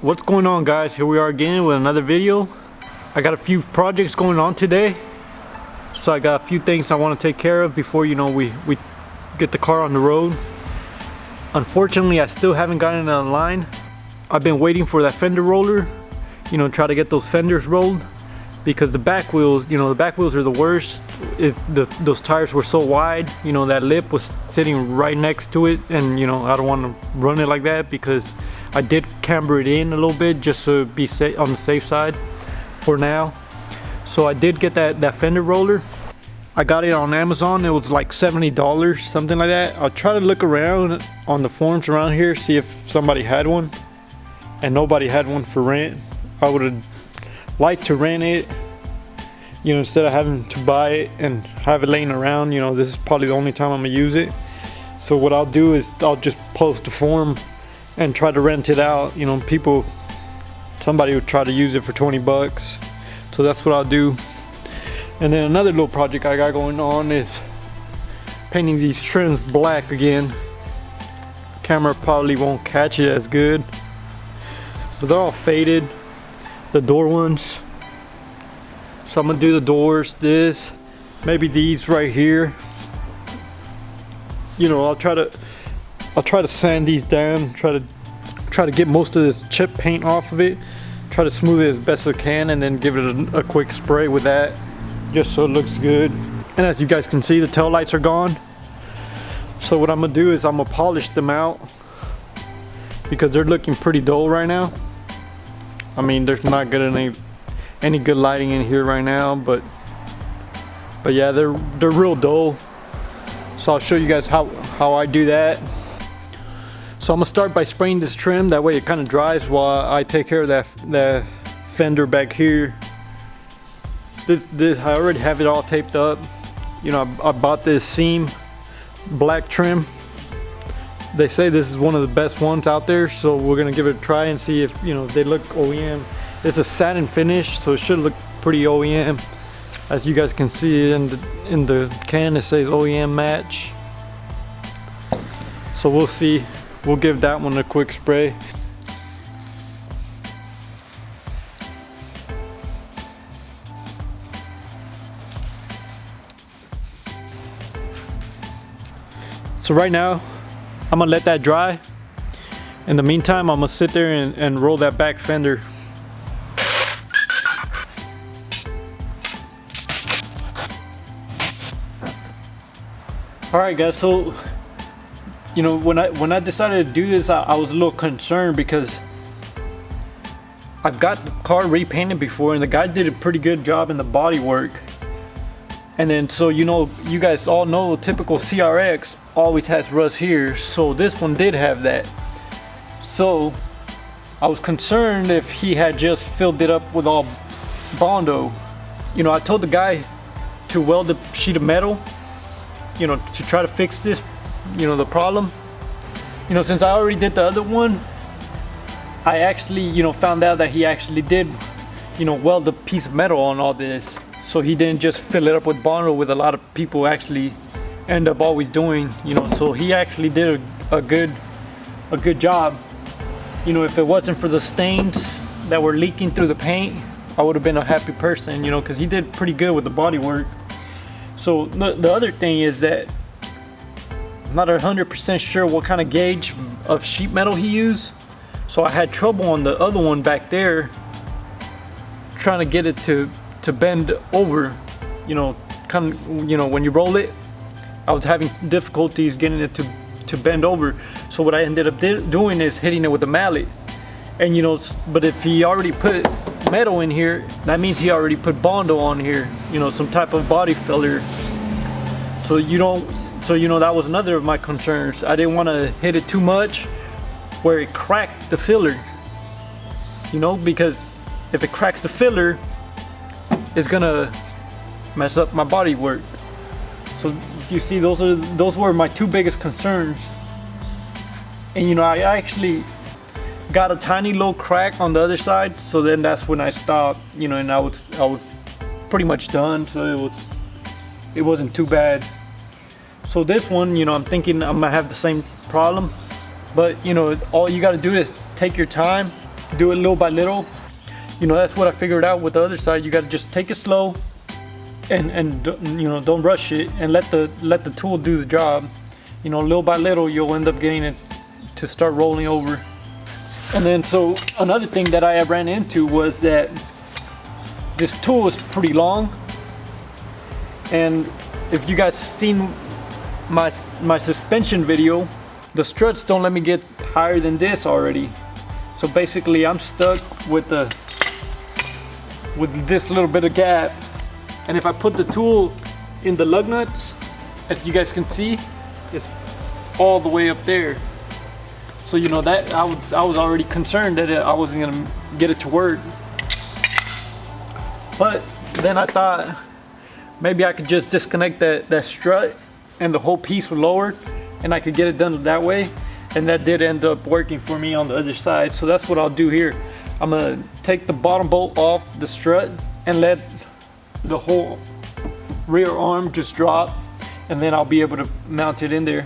What's going on, guys? Here we are again with another video. I got a few projects going on today, so I got a few things I want to take care of before we get the car on the road. Unfortunately, I still haven't gotten it online. I've been waiting for that fender roller, try to get those fenders rolled, because the back wheels, the back wheels are the worst. Those tires were so wide, that lip was sitting right next to it, and I don't want to run it like that, because I did camber it in a little bit just to be safe, on the safe side for now. So I did get that fender roller. I got it on Amazon. It was like $70, something like that. I'll try to look around on the forums around here, see if somebody had one, and nobody had one for rent. I would have liked to rent it, instead of having to buy it and have it laying around. This is probably the only time I'm gonna use it. So what I'll do is I'll just post a forum and try to rent it out. Somebody would try to use it for 20 bucks. So that's what I'll do. And then another little project I got going on is painting these trims black again. Camera probably won't catch it as good, but they're all faded, the door ones. So I'm gonna do the doors, maybe these right here. I'll try to sand these down, try to get most of this chip paint off of it, try to smooth it as best as I can, and then give it a quick spray with that, just so it looks good. And as you guys can see, the tail lights are gone. So what I'm gonna do is I'm gonna polish them out, because they're looking pretty dull right now. I mean, there's not good any good lighting in here right now, but yeah, they're real dull. So I'll show you guys how I do that. So I'm gonna start by spraying this trim, that way it kind of dries while I take care of that fender back here. This I already have it all taped up. I bought this seam black trim. They say this is one of the best ones out there, so we're gonna give it a try and see if they look OEM. It's a satin finish, so it should look pretty OEM. As you guys can see in the can, it says OEM match. So we'll see. We'll give that one a quick spray. So right now, I'm gonna let that dry. In the meantime, I'm gonna sit there and roll that back fender. All right, guys. So, when I decided to do this, I was a little concerned, because I've got the car repainted before, and the guy did a pretty good job in the body work. And then, so you guys all know, typical CRX always has rust here, so this one did have that. So I was concerned if he had just filled it up with all Bondo. I told the guy to weld a sheet of metal, to try to fix this, the problem. Since I already did the other one, I actually found out that he actually did weld a piece of metal on all this, so he didn't just fill it up with Bondo, with a lot of people actually end up always doing. So he actually did a good job. If it wasn't for the stains that were leaking through the paint, I would have been a happy person, because he did pretty good with the body work. So the other thing is that I'm not 100% sure what kind of gauge of sheet metal he used. So I had trouble on the other one back there, trying to get it to bend over, when you roll it. I was having difficulties getting it to bend over. So what I ended up doing is hitting it with a mallet. And but if he already put metal in here, that means he already put Bondo on here, some type of body filler. So that was another of my concerns. I didn't want to hit it too much where it cracked the filler, because if it cracks the filler, it's gonna mess up my body work. So you see, those were my two biggest concerns. And I actually got a tiny little crack on the other side, so then that's when I stopped, and I was pretty much done, so it wasn't too bad. So this one, I'm thinking I'm gonna have the same problem, but all you got to do is take your time do it little by little. You know, that's what I figured out with the other side. You got to just take it slow, and you know, don't rush it, and let the tool do the job. You know, little by little, you'll end up getting it to start rolling over. And then, so another thing that I ran into was that this tool is pretty long, and if you guys seen my suspension video, the struts don't let me get higher than this already. So basically, I'm stuck with this little bit of gap. And if I put the tool in the lug nuts, as you guys can see, it's all the way up there. So you know that I was already concerned that I wasn't gonna get it to work. But then I thought maybe I could just disconnect that strut and the whole piece was lowered, and I could get it done that way. And that did end up working for me on the other side. So that's what I'll do here. I'm gonna take the bottom bolt off the strut and let the whole rear arm just drop, and then I'll be able to mount it in there.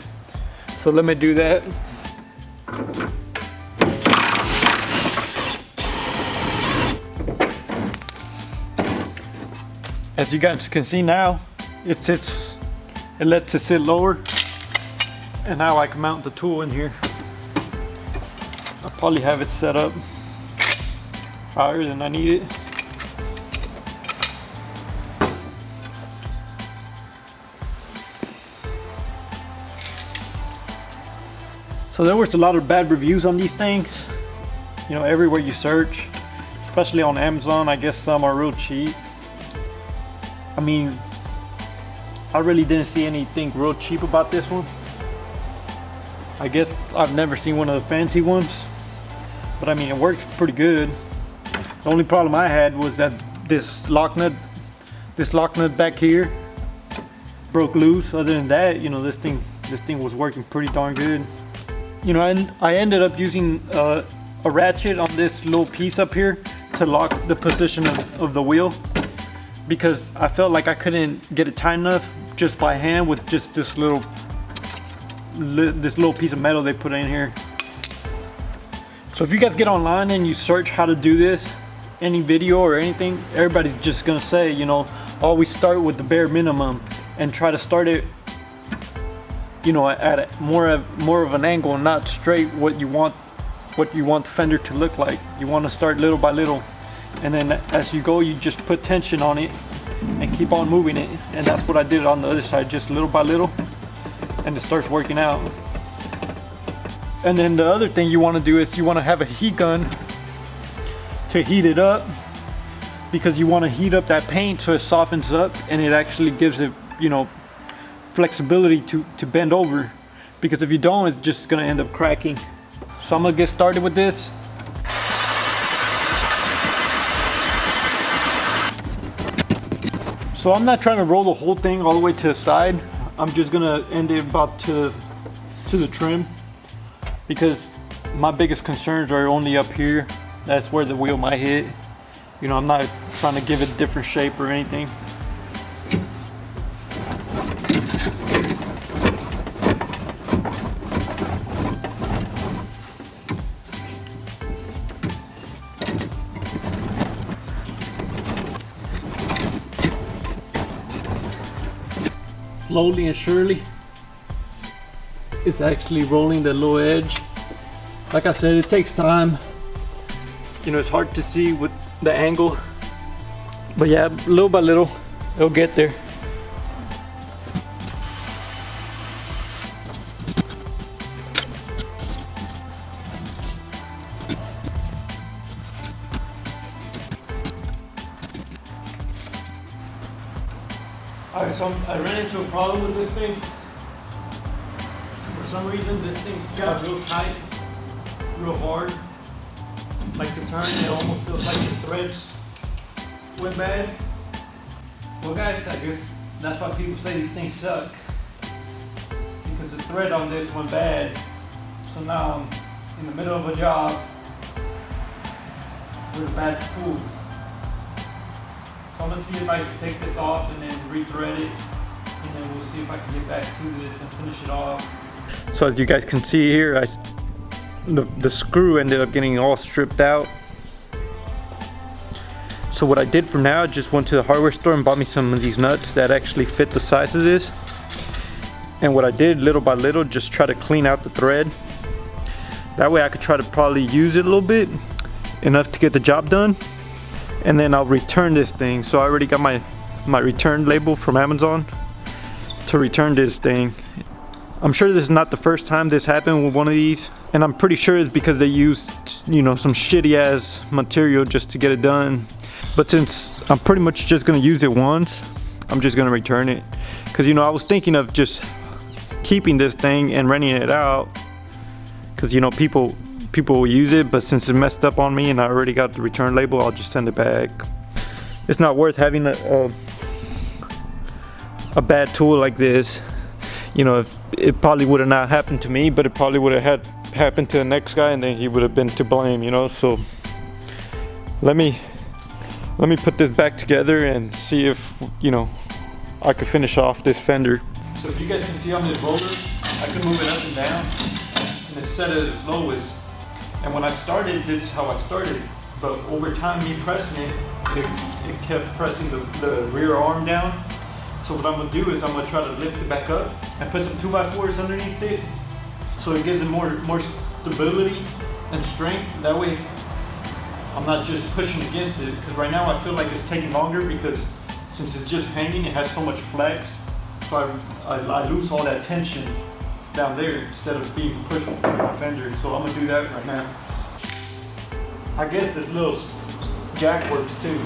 So let me do that. As you guys can see now, it lets it sit lower, and now I can mount the tool in here. I'll probably have it set up higher than I need it. So there was a lot of bad reviews on these things, you know, everywhere you search, especially on Amazon. I guess some are real cheap. I mean, I really didn't see anything real cheap about this one. I guess I've never seen one of the fancy ones, but I mean, it works pretty good. The only problem I had was that this lock nut back here broke loose. Other than that, you know, this thing was working pretty darn good. You know, and I ended up using a ratchet on this little piece up here to lock the position of the wheel, because I felt like I couldn't get it tight enough just by hand with just this little piece of metal they put in here. So if you guys get online and you search how to do this, any video or anything, everybody's just gonna say, you know, always start with the bare minimum and try to start it, you know, at more of an angle and not straight what you want the fender to look like. You want to start little by little, and then as you go, you just put tension on it and keep on moving it. And that's what I did on the other side, just little by little, and it starts working out. And then the other thing you want to do is you want to have a heat gun to heat it up, because you want to heat up that paint so it softens up and it actually gives it, you know, flexibility to bend over, because if you don't, it's just gonna end up cracking. So I'm gonna get started with this. So I'm not trying to roll the whole thing all the way to the side. I'm just gonna end it about to the trim, because my biggest concerns are only up here. That's where the wheel might hit. You know, I'm not trying to give it a different shape or anything. Slowly and surely, it's actually rolling the low edge. Like I said, it takes time. You know, it's hard to see with the angle, but yeah, little by little, it'll get there. Alright, so I ran into a problem with this thing. For some reason, this thing got real tight, real hard. Like to turn, it almost feels like the threads went bad. Well guys, I guess that's why people say these things suck, because the thread on this went bad. So now I'm in the middle of a job with a bad tool. So I'm gonna see if I can take this off and then re-thread it, and then we'll see if I can get back to this and finish it off. So as you guys can see here, the screw ended up getting all stripped out. So what I did for now, I just went to the hardware store and bought me some of these nuts that actually fit the size of this. And what I did little by little, just try to clean out the thread. That way I could try to probably use it a little bit, enough to get the job done. And then I'll return this thing. So I already got my return label from Amazon to return this thing. I'm sure this is not the first time this happened with one of these, and I'm pretty sure it's because they used, you know, some shitty ass material just to get it done. But since I'm pretty much just gonna use it once, I'm just gonna return it. Cause you know, I was thinking of just keeping this thing and renting it out, cause you know, people will use it, but since it messed up on me and I already got the return label, I'll just send it back. It's not worth having a bad tool like this. You know, it probably would have not happened to me, but it probably would have had happened to the next guy, and then he would have been to blame, you know. So let me put this back together and see if, you know, I could finish off this fender. So if you guys can see on this roller, I can move it up and down, and it's set at its lowest. And when I started, this is how I started, but over time, me pressing it kept pressing the rear arm down. So what I'm gonna do is I'm gonna try to lift it back up and put some 2x4s underneath it, so it gives it more stability and strength. That way I'm not just pushing against it, because right now I feel like it's taking longer, because since it's just hanging, it has so much flex. So I lose all that tension down there instead of being pushed with my fender. So I'm gonna do that right now. I guess this little jack works too.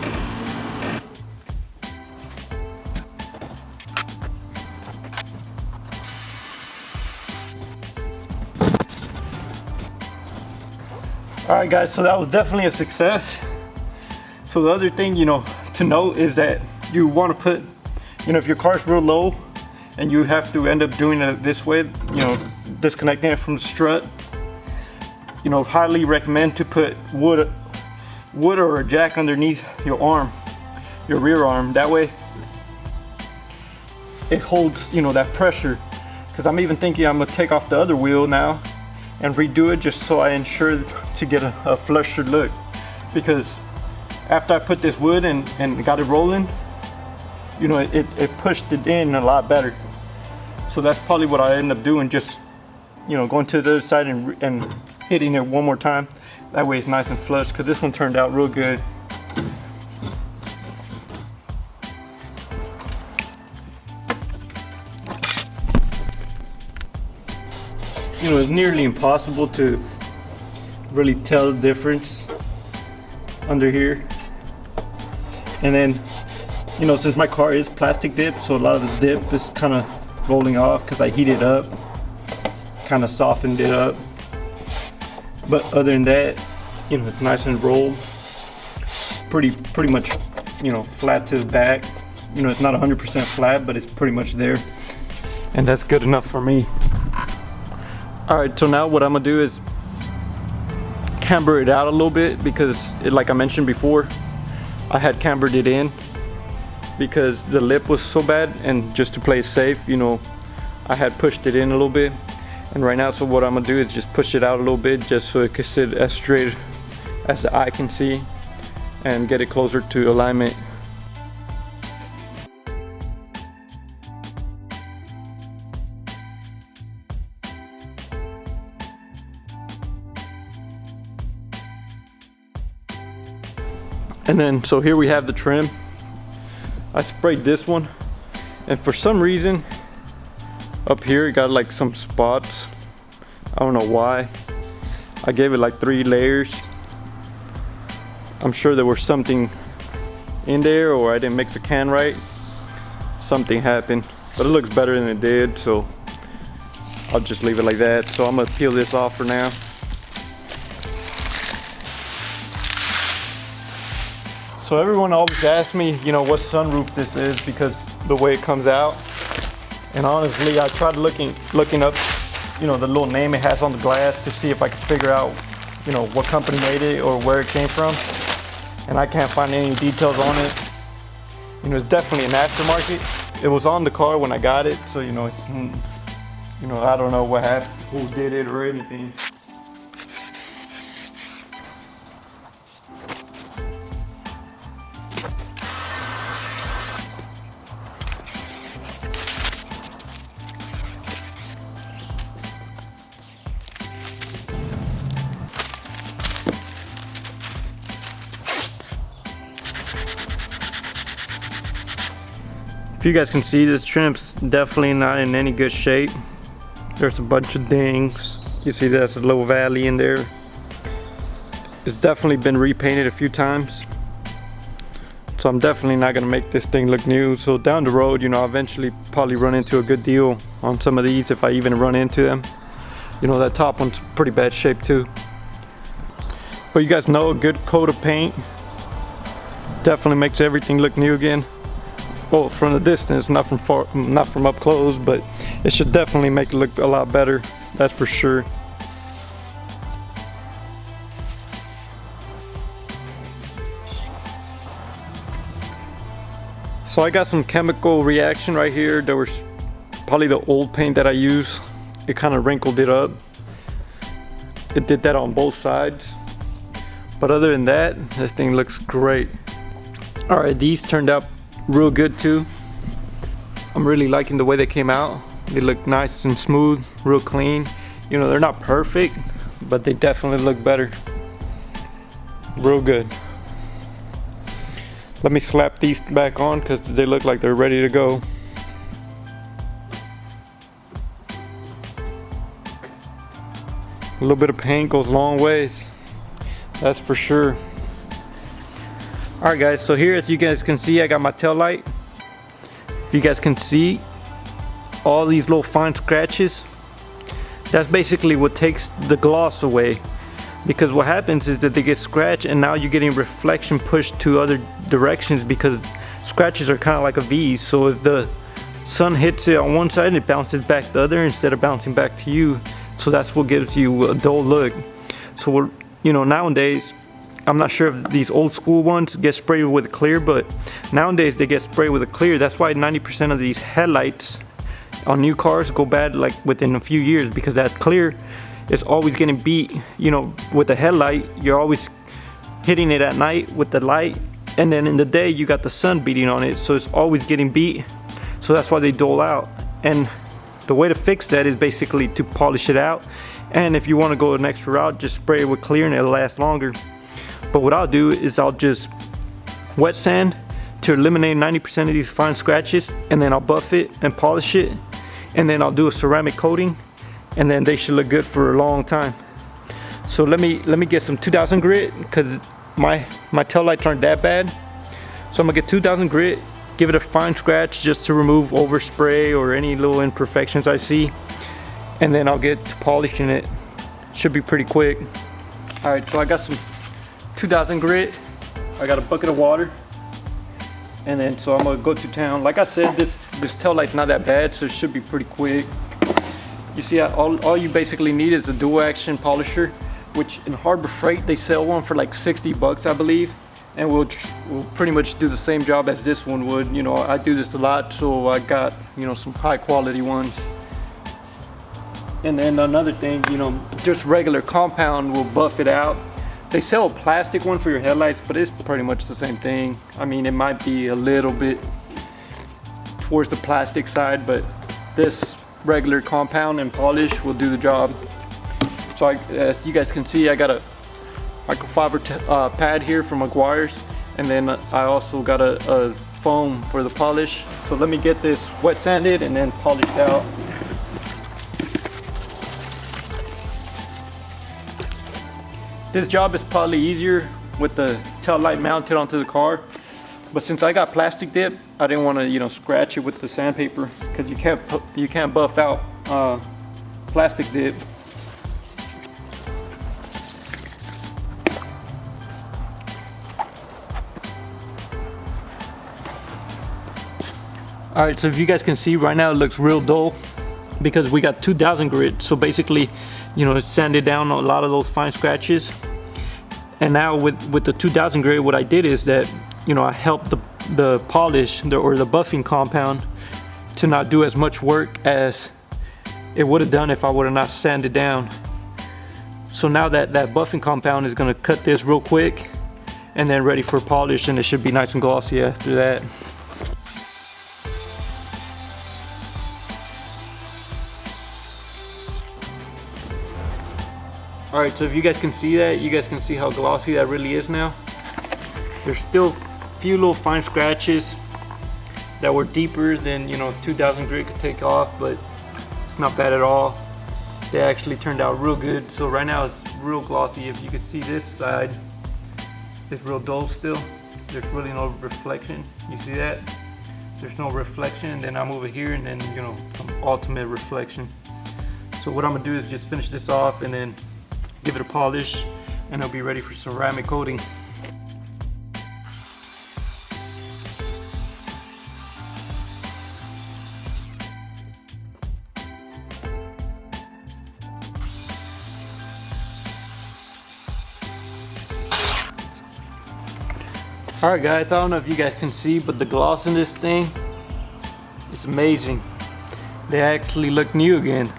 Alright guys, so that was definitely a success. So the other thing, you know, to note is that you want to put, you know, if your car's real low and you have to end up doing it this way, you know, disconnecting it from the strut, you know, highly recommend to put wood or a jack underneath your arm, your rear arm. That way it holds, you know, that pressure. Because I'm even thinking I'm gonna take off the other wheel now and redo it, just so I ensure to get a flusher look. Because after I put this wood and got it rolling, you know, it pushed it in a lot better. So that's probably what I end up doing, just, you know, going to the other side and hitting it one more time. That way it's nice and flush, because this one turned out real good. You know, it's nearly impossible to really tell the difference under here. And then, you know, since my car is plastic dip, so a lot of the dip is kind of rolling off because I heated up, kind of softened it up. But other than that, you know, it's nice and rolled, pretty much, you know, flat to the back. You know, it's not 100% flat, but it's pretty much there, and that's good enough for me. All right, so now what I'm gonna do is camber it out a little bit, because like I mentioned before, I had cambered it in because the lip was so bad, and just to play it safe, you know, I had pushed it in a little bit. And right now, so what I'm gonna do is just push it out a little bit, just so it can sit as straight as the eye can see and get it closer to alignment. And then, so here we have the trim. I sprayed this one, and for some reason up here it got like some spots. I don't know why. I gave it like 3 layers. I'm sure there was something in there, or I didn't mix the can right. Something happened, but it looks better than it did, so I'll just leave it like that. So I'm gonna peel this off for now. So everyone always asks me, you know, what sunroof this is, because the way it comes out. And honestly, I tried looking up, you know, the little name it has on the glass to see if I could figure out, you know, what company made it or where it came from. And I can't find any details on it. You know, it's definitely an aftermarket. It was on the car when I got it, so you know, it's, you know, I don't know what happened, who did it or anything. If you guys can see, this trim's definitely not in any good shape. There's a bunch of dings. You see there's a little valley in there. It's definitely been repainted a few times. So I'm definitely not gonna make this thing look new. So down the road, you know, I'll eventually probably run into a good deal on some of these if I even run into them. You know, that top one's pretty bad shape too. But you guys know a good coat of paint definitely makes everything look new again. Well, from the distance, not from far, not from up close, but it should definitely make it look a lot better. That's for sure. So I got some chemical reaction right here. There was probably the old paint that I use. It kind of wrinkled it up. It did that on both sides. But other than that, this thing looks great. All right, these turned out real good too. I'm really liking the way they came out. They look nice and smooth, real clean. You know, they're not perfect, but they definitely look better. Real good. Let me slap these back on because they look like they're ready to go. A little bit of paint goes a long ways. That's for sure. Alright guys, so here as you guys can see, I got my tail light. If you guys can see all these little fine scratches, that's basically what takes the gloss away. Because what happens is that they get scratched and now you're getting reflection pushed to other directions because scratches are kind of like a V. So if the sun hits it on one side, it bounces back the other instead of bouncing back to you. So that's what gives you a dull look. So we're, you know, nowadays, I'm not sure if these old school ones get sprayed with a clear, but nowadays they get sprayed with a clear. That's why 90% of these headlights on new cars go bad like within a few years, because that clear is always getting beat. You know, with the headlight, you're always hitting it at night with the light, and then in the day you got the sun beating on it, so it's always getting beat. So that's why they dull out. And the way to fix that is basically to polish it out. And if you want to go an extra route, just spray it with clear and it'll last longer. But what I'll do is I'll just wet sand to eliminate 90% of these fine scratches, and then I'll buff it and polish it, and then I'll do a ceramic coating, and then they should look good for a long time. So let me get some 2000 grit, because my tail lights aren't that bad. So I'm gonna get 2000 grit, give it a fine scratch just to remove overspray or any little imperfections I see, and then I'll get to polishing it. Should be pretty quick. All right, so I got some 2000 grit. I got a bucket of water, and then so I'm gonna go to town. Like I said, this tail light's not that bad, so it should be pretty quick. You see, all you basically need is a dual action polisher, which in Harbor Freight they sell one for like 60 bucks, I believe, and we'll pretty much do the same job as this one would. You know, I do this a lot, so I got, you know, some high quality ones. And then another thing, you know, just regular compound will buff it out. They sell a plastic one for your headlights, but it's pretty much the same thing. I mean, it might be a little bit towards the plastic side, but this regular compound and polish will do the job. So as you guys can see, I got a microfiber pad here from Meguiar's, and then I also got a foam for the polish. So let me get this wet sanded and then polished out. This job is probably easier with the tail light mounted onto the car, but since I got plastic dip, I didn't want to, you know, scratch it with the sandpaper, because you can't buff out plastic dip. All right, so if you guys can see right now, it looks real dull because we got 2000 grit. So basically, you know, it sanded down a lot of those fine scratches. And now with the 2000 grit, what I did is that, you know, I helped the polish or the buffing compound to not do as much work as it would have done if I would have not sanded down. So now that buffing compound is going to cut this real quick and then ready for polish, and it should be nice and glossy after that. Alright, so if you guys can see that, you guys can see how glossy that really is now. There's still a few little fine scratches, that were deeper than, you know, 2000 grit could take off, but it's not bad at all. They actually turned out real good. So right now it's real glossy. If you can see this side, it's real dull still. There's really no reflection. You see that? There's no reflection. And then I'm over here and then, you know, some ultimate reflection. So what I'm gonna do is just finish this off and then give it a polish, and it'll be ready for ceramic coating. Alright guys, I don't know if you guys can see, but the gloss in this thing is amazing. They actually look new again.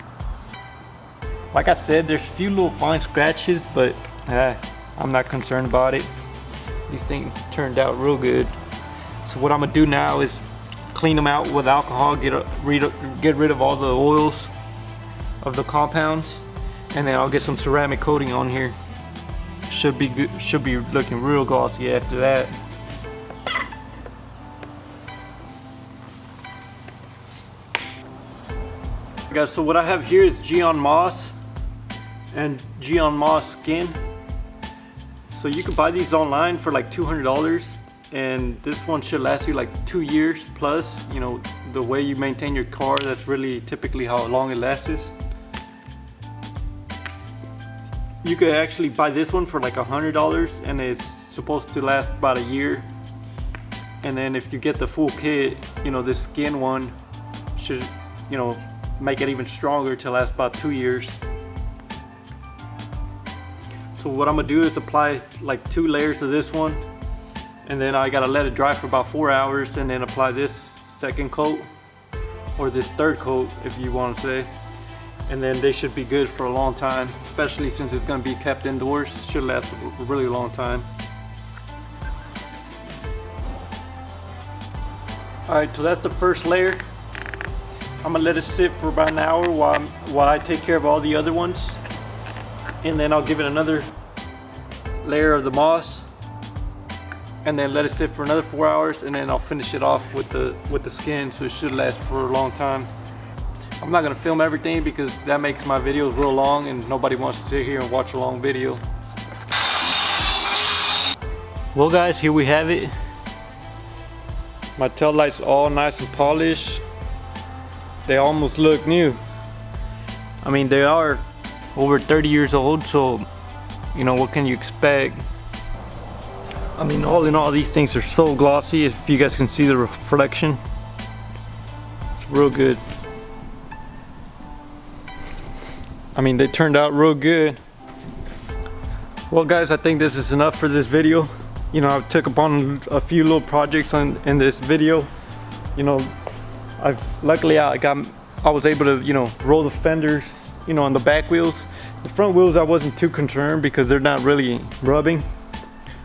Like I said, there's a few little fine scratches, but I'm not concerned about it. These things turned out real good. So what I'm gonna do now is clean them out with alcohol, get rid of all the oils of the compounds, and then I'll get some ceramic coating on here. Should be good, should be looking real glossy after that. Guys, so what I have here is Geon Moss and Geon Moss skin. So you can buy these online for like $200, and this one should last you like 2 years plus. You know, the way you maintain your car, that's really typically how long it lasts. You could actually buy this one for like $100, and it's supposed to last about a year. And then if you get the full kit, you know, this skin one should, you know, make it even stronger to last about 2 years. So what I'm gonna do is apply like 2 layers of this one, and then I gotta let it dry for about 4 hours, and then apply this second coat, or this third coat if you want to say. And then they should be good for a long time, especially since it's gonna be kept indoors. It should last a really long time. Alright, so that's the first layer. I'm gonna let it sit for about an hour while I take care of all the other ones, and then I'll give it another layer of the moss, and then let it sit for another 4 hours, and then I'll finish it off with the skin, so it should last for a long time. I'm not gonna film everything because that makes my videos real long, and nobody wants to sit here and watch a long video. Well guys, here we have it. My tail lights all nice and polished. They almost look new. I mean, they are over 30 years old, so you know, what can you expect? I mean, all in all, these things are so glossy. If you guys can see the reflection, it's real good. I mean, they turned out real good. Well guys, I think this is enough for this video. You know, I took upon a few little projects in this video. You know, luckily I was able to, you know, roll the fenders, you know, on the back wheels. The front wheels I wasn't too concerned because they're not really rubbing,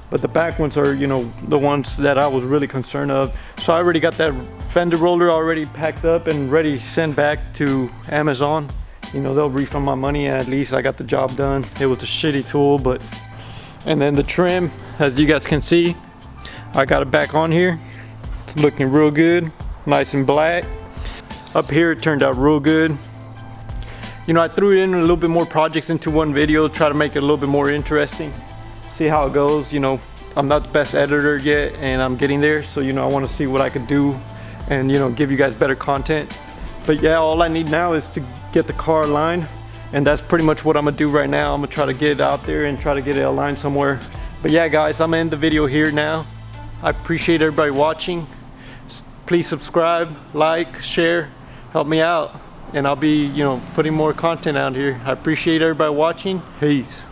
but the back ones are, you know, the ones that I was really concerned of. So I already got that fender roller already packed up and ready to send back to Amazon. You know, they'll refund my money, and at least I got the job done. It was a shitty tool, but. And then the trim, as you guys can see, I got it back on here. It's looking real good, nice and black. Up here it turned out real good. You know, I threw in a little bit more projects into one video, try to make it a little bit more interesting. See how it goes. You know, I'm not the best editor yet, and I'm getting there, so you know, I want to see what I could do and, you know, give you guys better content. But yeah, all I need now is to get the car aligned, and that's pretty much what I'm gonna do right now. I'm gonna try to get it out there and try to get it aligned somewhere. But yeah guys, I'm gonna end the video here now. I appreciate everybody watching. Please subscribe, like, share, help me out, and I'll be, you know, putting more content out here. I appreciate everybody watching. Peace.